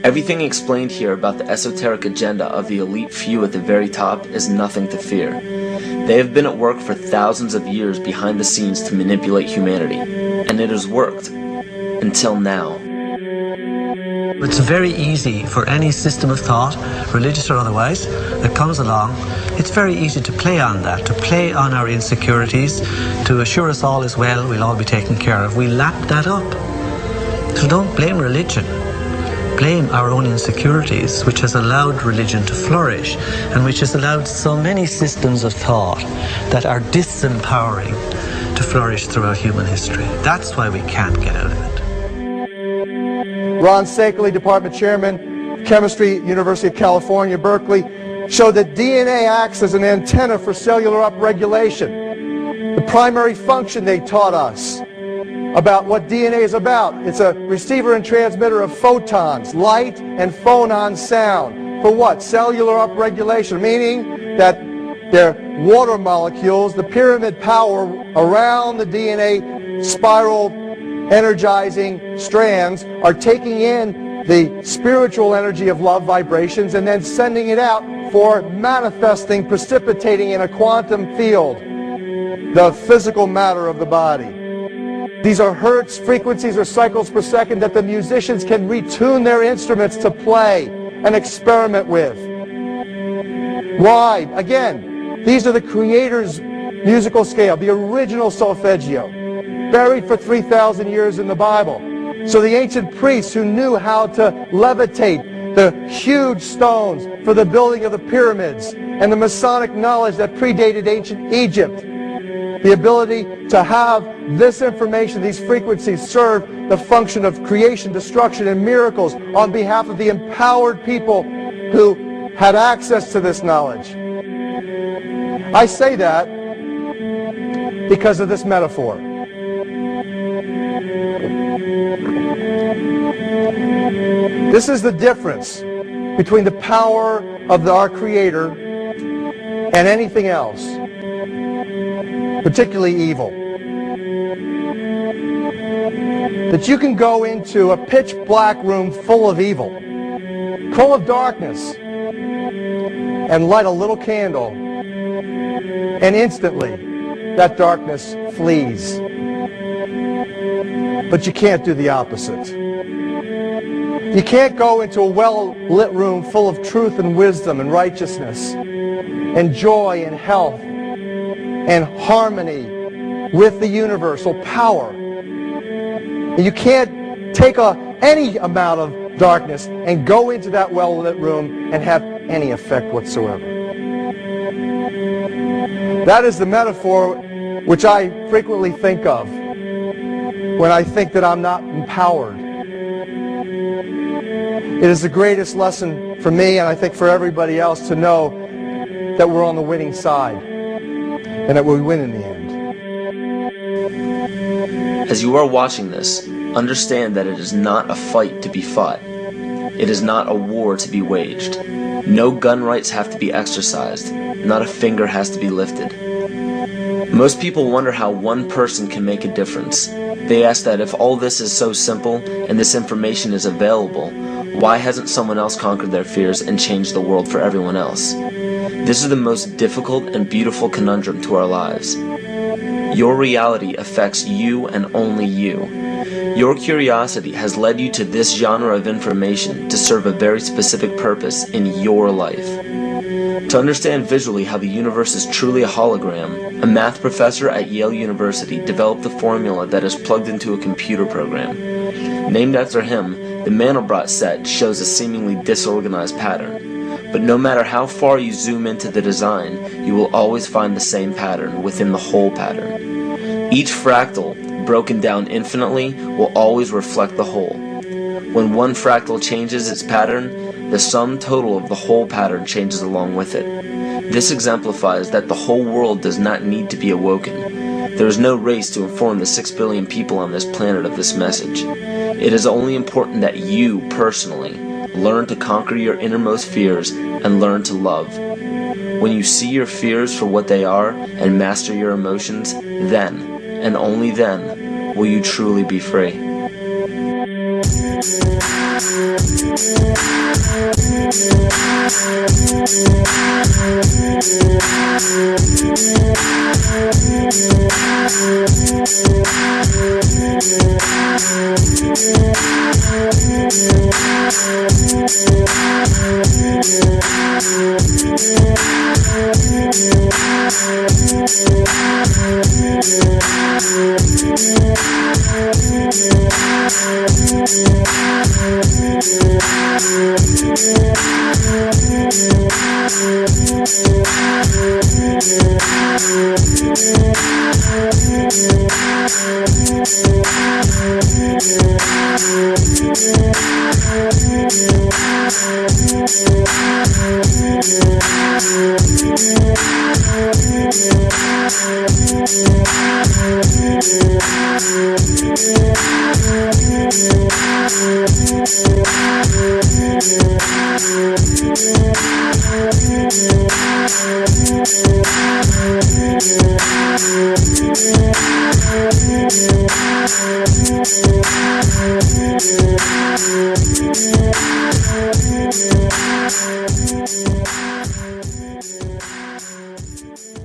Everything explained here about the esoteric agenda of the elite few at the very top is nothing to fear. They have been at work for thousands of years behind the scenes to manipulate humanity, and it has worked. Until now. It's very easy for any system of thought, religious or otherwise, that comes along. It's very easy to play on that, to play on our insecurities, to assure us all is well, we'll all be taken care of. We lap that up. So don't blame religion. Blame our own insecurities, which has allowed religion to flourish and which has allowed so many systems of thought that are disempowering to flourish throughout human history. That's why we can't get out of it. Ron Sakeley, Department Chairman, Chemistry, University of California, Berkeley, showed that DNA acts as an antenna for cellular upregulation. The primary function they taught us about what DNA is about. It's a receiver and transmitter of photons, light and phonon sound. For what? Cellular upregulation, meaning that their water molecules, the pyramid power around the DNA spiral energizing strands, are taking in the spiritual energy of love vibrations and then sending it out for manifesting, precipitating in a quantum field, the physical matter of the body. These are hertz, frequencies, or cycles per second that the musicians can retune their instruments to play and experiment with. Why? Again, these are the Creator's musical scale, the original solfeggio, buried for 3,000 years in the Bible. So the ancient priests who knew how to levitate the huge stones for the building of the pyramids, and the Masonic knowledge that predated ancient Egypt, the ability to have this information, these frequencies, serve the function of creation, destruction, and miracles on behalf of the empowered people who had access to this knowledge. I say that because of this metaphor. This is the difference between the power of our Creator and anything else, particularly evil. That you can go into a pitch black room full of evil, full of darkness, and light a little candle, and instantly that darkness flees. But you can't do the opposite. You can't go into a well-lit room full of truth and wisdom and righteousness and joy and health and harmony with the universal power. You can't take any amount of darkness and go into that well-lit room and have any effect whatsoever. That is the metaphor which I frequently think of when I think that I'm not empowered. It is the greatest lesson for me, and I think for everybody else, to know that we're on the winning side and that we win in the end. As you are watching this, understand that it is not a fight to be fought. It is not a war to be waged. No gun rights have to be exercised. Not a finger has to be lifted. Most people wonder how one person can make a difference. They ask that if all this is so simple and this information is available, why hasn't someone else conquered their fears and changed the world for everyone else? This is the most difficult and beautiful conundrum to our lives. Your reality affects you and only you. Your curiosity has led you to this genre of information to serve a very specific purpose in your life. To understand visually how the universe is truly a hologram, a math professor at Yale University developed a formula that is plugged into a computer program. Named after him, the Mandelbrot set shows a seemingly disorganized pattern. But no matter how far you zoom into the design, you will always find the same pattern within the whole pattern. Each fractal, broken down infinitely, will always reflect the whole. When one fractal changes its pattern, the sum total of the whole pattern changes along with it. This exemplifies that the whole world does not need to be awoken. There is no race to inform the 6 billion people on this planet of this message. It is only important that you, personally, learn to conquer your innermost fears and learn to love. When you see your fears for what they are and master your emotions, then, and only then, will you truly be free. Thank you.